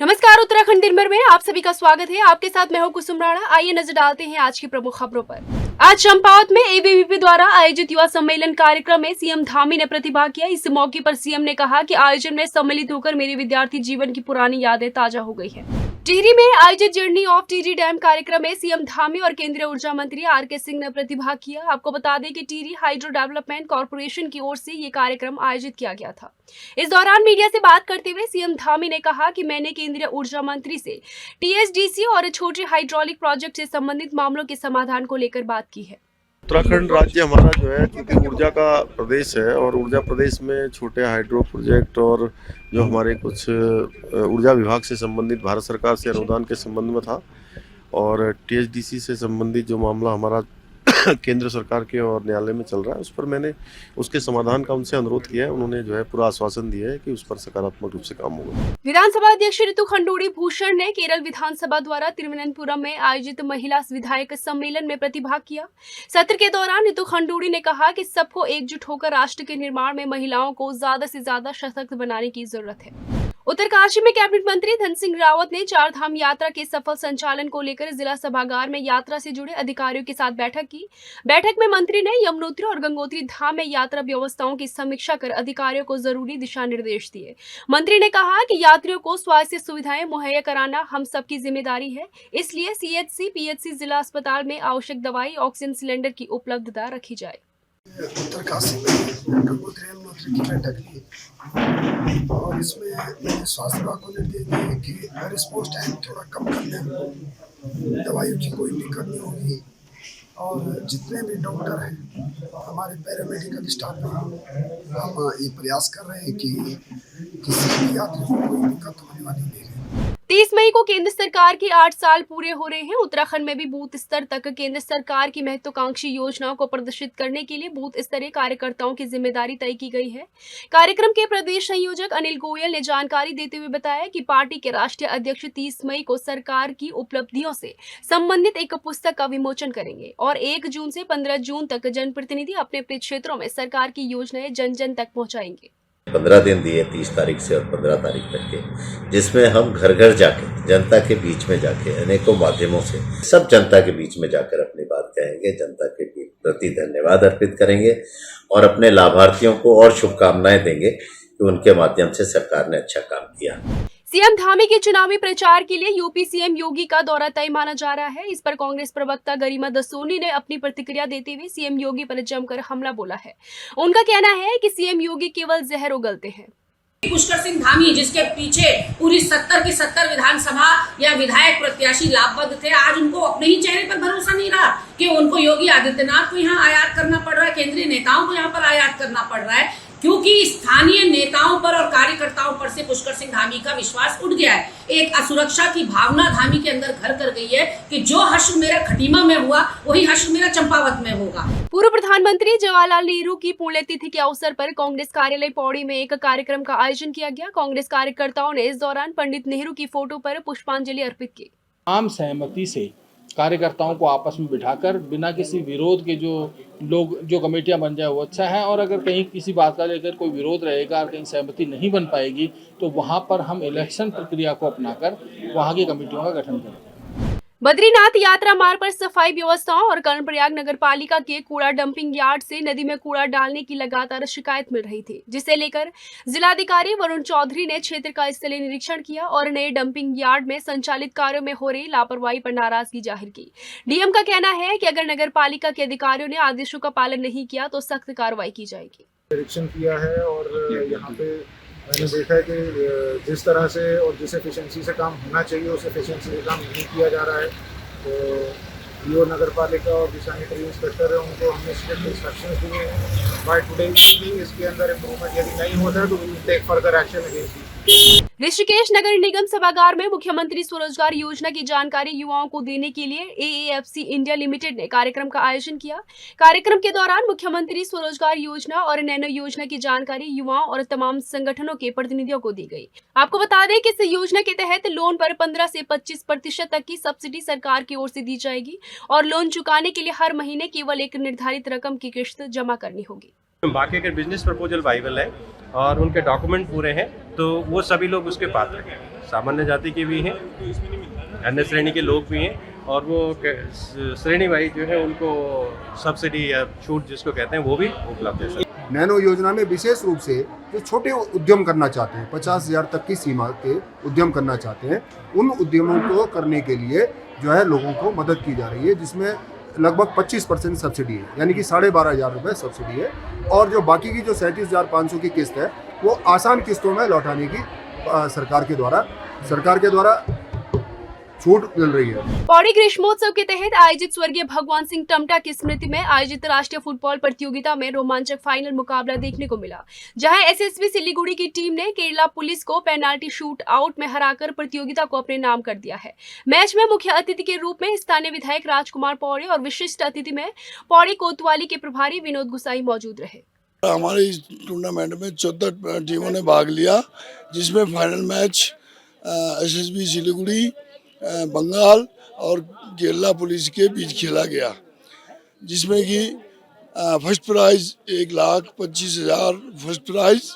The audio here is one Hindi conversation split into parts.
नमस्कार, उत्तराखंड दिन भर में आप सभी का स्वागत है। आपके साथ मैं हूं कुसुम राणा। आइए नजर डालते हैं आज की प्रमुख खबरों पर। आज चंपावत में एबीवीपी द्वारा आयोजित युवा सम्मेलन कार्यक्रम में सीएम धामी ने प्रतिभाग किया। इस मौके पर सीएम ने कहा कि आयोजन में सम्मिलित होकर मेरे विद्यार्थी जीवन की पुरानी यादें ताजा हो गई है। टिहरी में आयोजित जर्नी ऑफ टिहरी डैम कार्यक्रम में सीएम धामी और केंद्रीय ऊर्जा मंत्री आरके सिंह ने प्रतिभाग किया। आपको बता दें कि टिहरी हाइड्रो डेवलपमेंट कॉर्पोरेशन की ओर से ये कार्यक्रम आयोजित किया गया था। इस दौरान मीडिया से बात करते हुए सीएम धामी ने कहा कि मैंने केंद्रीय ऊर्जा मंत्री से टीएचडीसी और छोटे हाइड्रोलिक प्रोजेक्ट से संबंधित मामलों के समाधान को लेकर बात की है। उत्तराखंड राज्य हमारा जो है क्योंकि ऊर्जा का प्रदेश है और ऊर्जा प्रदेश में छोटे हाइड्रो प्रोजेक्ट और जो हमारे कुछ ऊर्जा विभाग से संबंधित भारत सरकार से अनुदान के संबंध में था और टीएचडीसी से संबंधित जो मामला हमारा केंद्र सरकार के और न्यायालय में चल रहा है उस पर मैंने उसके समाधान का उनसे अनुरोध किया है। उन्होंने जो है पूरा आश्वासन दिया है कि उस पर सकारात्मक रूप से काम होगा। विधानसभा अध्यक्ष ऋतु खंडूड़ी भूषण ने केरल विधानसभा द्वारा तिरुवनंतपुरम में आयोजित महिला विधायक सम्मेलन में प्रतिभाग किया। सत्र के दौरान ऋतु खंडूड़ी ने कहा कि सबको एकजुट होकर राष्ट्र के निर्माण में महिलाओं को ज्यादा से ज्यादा सशक्त बनाने की जरूरत है। उत्तरकाशी में कैबिनेट मंत्री धन सिंह रावत ने चार धाम यात्रा के सफल संचालन को लेकर जिला सभागार में यात्रा से जुड़े अधिकारियों के साथ बैठक की। बैठक में मंत्री ने यमुनोत्री और गंगोत्री धाम में यात्रा व्यवस्थाओं की समीक्षा कर अधिकारियों को जरूरी दिशा निर्देश दिए। मंत्री ने कहा कि यात्रियों को स्वास्थ्य सुविधाएं मुहैया कराना हम सबकी जिम्मेदारी है, इसलिए सीएचसी पीएचसी जिला अस्पताल में आवश्यक दवाई ऑक्सीजन सिलेंडर की उपलब्धता रखी जाए। उत्तरकाशी में गंगोत्री यमुनोत्री की बैठक ली और इसमें मैंने स्वास्थ्य विभाग को निर्देश दिए कि रिस्पॉन्स टाइम थोड़ा कम करने को, दवाइयों की कोई दिक्कत नहीं होगी और जितने भी डॉक्टर हैं हमारे पैरामेडिकल स्टाफ में हम ये प्रयास कर रहे हैं कि किसी भी यात्री को कोई दिक्कत होने वाली नहीं है। 30 मई को केंद्र सरकार के 8 साल पूरे हो रहे हैं। उत्तराखंड में भी बूथ स्तर तक केंद्र सरकार की महत्वाकांक्षी योजनाओं को प्रदर्शित करने के लिए बूथ स्तरीय कार्यकर्ताओं की जिम्मेदारी तय की गई है। कार्यक्रम के प्रदेश संयोजक अनिल गोयल ने जानकारी देते हुए बताया कि पार्टी के राष्ट्रीय अध्यक्ष 30 मई को सरकार की उपलब्धियों से संबंधित एक पुस्तक का विमोचन करेंगे और 1 जून से 15 जून तक जनप्रतिनिधि अपने अपने क्षेत्रों में सरकार की योजनाएं जन जन तक पहुंचाएंगे। 15 दिन दिए 30 तारीख से और 15 तारीख तक के, जिसमें हम घर घर जाके जनता के बीच में जाके अनेकों माध्यमों से सब जनता के बीच में जाकर अपनी बात कहेंगे, जनता के प्रति धन्यवाद अर्पित करेंगे और अपने लाभार्थियों को और शुभकामनाएं देंगे कि उनके माध्यम से सरकार ने अच्छा काम किया। सीएम धामी के चुनावी प्रचार के लिए यूपी सीएम योगी का दौरा तय माना जा रहा है। इस पर कांग्रेस प्रवक्ता गरिमा दसोनी ने अपनी प्रतिक्रिया देते हुए सीएम योगी पर जमकर हमला बोला है। उनका कहना है कि सीएम योगी केवल जहर उगलते हैं। पुष्कर सिंह धामी जिसके पीछे पूरी 70 की 70 विधानसभा या विधायक प्रत्याशी लाभबद्ध थे, आज उनको अपने ही चेहरे पर भरोसा नहीं रहा कि उनको योगी आदित्यनाथ को यहाँ आयात करना पड़ रहा है, केंद्रीय नेताओं को यहाँ पर आयात करना पड़ रहा है, क्योंकि स्थानीय नेताओं पर और कार्यकर्ताओं पर से पुष्कर सिंह धामी का विश्वास उठ गया है। एक असुरक्षा की भावना धामी के अंदर घर कर गई है कि जो हश्र मेरा खटीमा में हुआ वही हश्र मेरा चंपावत में होगा। पूर्व प्रधानमंत्री जवाहरलाल नेहरू की पुण्यतिथि के अवसर पर कांग्रेस कार्यालय पौड़ी में एक कार्यक्रम का आयोजन किया गया। कांग्रेस कार्यकर्ताओं ने इस दौरान पंडित नेहरू की फोटो पर पुष्पांजलि अर्पित की। आम सहमति से कार्यकर्ताओं को आपस में बिठाकर बिना किसी विरोध के जो कमेटियां बन जाए वो अच्छा है, और अगर कहीं किसी बात का लेकर कोई विरोध रहेगा और कहीं सहमति नहीं बन पाएगी तो वहां पर हम इलेक्शन प्रक्रिया को अपनाकर वहां की कमेटियों का गठन करेंगे। बद्रीनाथ यात्रा मार्ग पर सफाई व्यवस्थाओं और कर्णप्रयाग नगरपालिका के कूड़ा डंपिंग यार्ड से नदी में कूड़ा डालने की लगातार शिकायत मिल रही थी, जिसे लेकर जिलाधिकारी वरुण चौधरी ने क्षेत्र का स्थलीय निरीक्षण किया और नए डंपिंग यार्ड में संचालित कार्यों में हो रही लापरवाही पर नाराजगी जाहिर की। डीएम का कहना है कि अगर नगरपालिका के अधिकारियों ने आदेशों का पालन नहीं किया तो सख्त कार्रवाई की जाएगी। निरीक्षण किया है और यहाँ पे मैंने देखा है कि जिस तरह से और जिस एफिशिएंसी से काम होना चाहिए उस एफिशिएंसी से काम नहीं किया जा रहा है। तो ईओ नगर पालिका और जो सैनिटरी इंस्पेक्टर है उनको हमने स्ट्रिक्ट इंस्ट्रक्शंस दिए हैं। बाय टुडे इसके अंदर इम्प्रूवमेंट यदि नहीं होता है तो we will take further action against. Rishikesh नगर निगम सभागार में मुख्यमंत्री स्वरोजगार योजना की जानकारी युवाओं को देने के लिए एएफसी इंडिया लिमिटेड ने कार्यक्रम का आयोजन किया। कार्यक्रम के दौरान मुख्यमंत्री स्वरोजगार योजना और नैनो योजना की जानकारी युवाओं और तमाम संगठनों के प्रतिनिधियों को दी गई। आपको बता दें कि इस योजना के तहत लोन पर 15 से 25% तक की सब्सिडी सरकार की ओर से दी जाएगी और लोन चुकाने के लिए हर महीने केवल एक निर्धारित रकम की किश्त जमा करनी होगी। बाकी के बिजनेस प्रपोजल वाइबल है और उनके डॉक्यूमेंट पूरे हैं तो वो सभी लोग उसके पात्र हैं। सामान्य जाति के भी हैं, अन्य श्रेणी के लोग भी हैं, और वो श्रेणी वाइज जो है उनको सब्सिडी या छूट जिसको कहते हैं वो भी उपलब्ध है। नैनो योजना में विशेष रूप से जो छोटे उद्यम करना चाहते हैं, 50,000 तक की सीमा के उद्यम करना चाहते हैं, उन उद्यमों को करने के लिए जो है लोगों को मदद की जा रही है, जिसमें लगभग 25% सब्सिडी है, यानी कि 12,500 रुपये सब्सिडी है। और जो बाकी की जो 37,500 की किस्त है वो आसान किस्तों में लौटाने की सरकार के द्वारा छूट मिल रही है। पौड़ी ग्रीष्मोत्सव के तहत आयोजित स्वर्गीय भगवान सिंह टमटा की स्मृति में आयोजित राष्ट्रीय फुटबॉल प्रतियोगिता में रोमांचक फाइनल मुकाबला देखने को मिला, जहां एसएसबी सिलीगुड़ी की टीम ने केरला पुलिस को पेनाल्टी शूट आउट में हराकर प्रतियोगिता को अपने नाम कर दिया है। मैच में मुख्य अतिथि के रूप में स्थानीय विधायक राजकुमार पौड़ी और विशिष्ट अतिथि में पौड़ी कोतवाली के प्रभारी विनोद गुसाई मौजूद रहे। हमारे इस टूर्नामेंट में 14 टीमों ने भाग लिया, जिसमें final match SSB Siliguri, Bengal और केरला पुलिस के बीच खेला गया, जिसमें कि फर्स्ट प्राइज 1,25,000 फर्स्ट प्राइज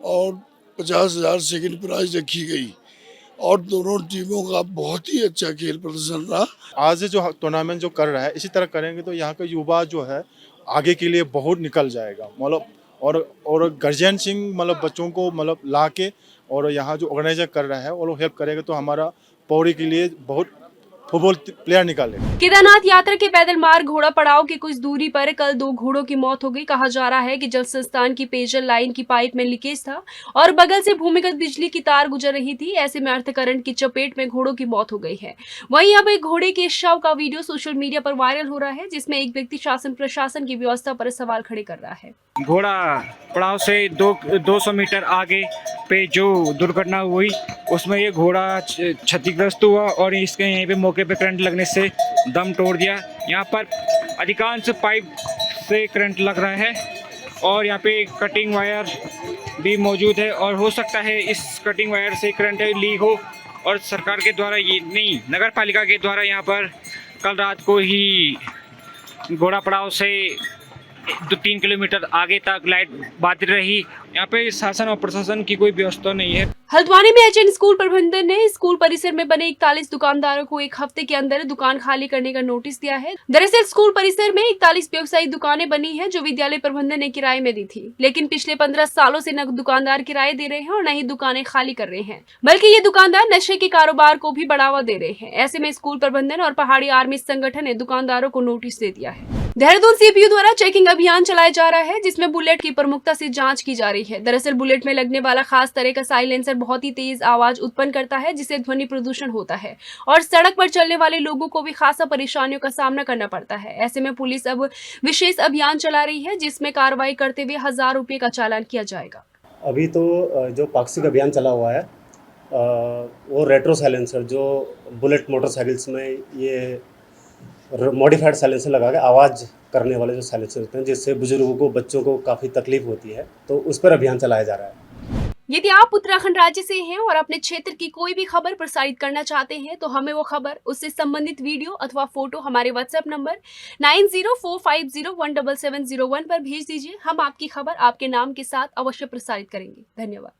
और 50,000 सेकंड प्राइज रखी गई, और दोनों टीमों का बहुत ही अच्छा खेल प्रदर्शन रहा। आज जो टूर्नामेंट जो कर रहा है इसी तरह करेंगे तो यहाँ का युवा जो है आगे के लिए बहुत निकल जाएगा, मतलब और गार्जियन सिंह मतलब बच्चों को मतलब ला के और यहाँ जो ऑर्गेनाइजर कर रहा है वो लोग हेल्प करेगा तो हमारा पौड़ी के लिए बहुत फुटबॉल प्लेयर निकाले। केदारनाथ यात्रा के पैदल मार्ग घोड़ा पड़ाव की कुछ दूरी पर कल 2 घोड़ों की मौत हो गई। कहा जा रहा है कि जल संस्थान की पेयजल लाइन की पाइप में लीकेज था और बगल से भूमिगत बिजली की तार गुजर रही थी। ऐसे में अर्थ करंट की चपेट में घोड़ों की मौत हो गई है। वहीं अब एक घोड़े के शव का वीडियो सोशल मीडिया पर वायरल हो रहा है, जिसमें एक व्यक्ति शासन प्रशासन की व्यवस्था पर सवाल खड़े कर रहा है। घोड़ा पड़ाव से 200 मीटर आगे पे जो दुर्घटना हुई उसमें ये घोड़ा क्षतिग्रस्त हुआ और इसके यहीं पे मौके पे करंट लगने से दम तोड़ दिया। यहाँ पर अधिकांश पाइप से करंट लग रहा है और यहाँ पे कटिंग वायर भी मौजूद है और हो सकता है इस कटिंग वायर से करंट लीक हो और सरकार के द्वारा ये नहीं, नगर पालिका के द्वारा यहाँ पर कल रात को ही घोड़ा पड़ाव से 2-3 किलोमीटर आगे तक लाइट बाधित रही। यहाँ पे शासन और प्रशासन की कोई व्यवस्था नहीं है। हल्द्वानी में एचएन स्कूल प्रबंधन ने स्कूल परिसर में बने 41 दुकानदारों को 1 हफ्ते के अंदर दुकान खाली करने का नोटिस दिया है। दरअसल स्कूल परिसर में 41 व्यवसायिक दुकानें बनी हैं जो विद्यालय प्रबंधन ने किराए में दी थी, लेकिन पिछले 15 सालों से न दुकानदार किराए दे रहे हैं और न ही दुकानें खाली कर रहे हैं, बल्कि ये दुकानदार नशे के कारोबार को भी बढ़ावा दे रहे हैं। ऐसे में स्कूल प्रबंधन और पहाड़ी आर्मी संगठन ने दुकानदारों को नोटिस दे दिया है। देहरादून सीपीयू द्वारा चेकिंग अभियान चलाया जा रहा है, जिसमें बुलेट की प्रमुखता से जांच की जा रही है। दरअसल बुलेट में लगने वाला खास तरह का साइलेंसर बहुत ही तेज आवाज उत्पन्न करता है, जिससे ध्वनि प्रदूषण होता है और सड़क पर चलने वाले लोगों को भी खासा परेशानियों का सामना करना पड़ता है। ऐसे में पुलिस अब विशेष अभियान चला रही है, जिसमें कार्रवाई करते हुए 1,000 रुपए का चालान किया जाएगा। अभी तो जो पाक्षिक अभियान चला हुआ है वो रेट्रो साइलेंसर जो बुलेट मोटरसाइकिल्स में ये मॉडिफाइड साइलेंसर लगा के आवाज़ करने वाले जो साइलेंसर होते हैं, जिससे बुजुर्गों को, बच्चों को काफ़ी तकलीफ होती है, तो उस पर अभियान चलाया जा रहा है। यदि आप उत्तराखंड राज्य से हैं और अपने क्षेत्र की कोई भी खबर प्रसारित करना चाहते हैं तो हमें वो खबर, उससे संबंधित वीडियो अथवा फोटो हमारे व्हाट्सएप नंबर 9045017701 पर भेज दीजिए। हम आपकी खबर आपके नाम के साथ अवश्य प्रसारित करेंगे। धन्यवाद।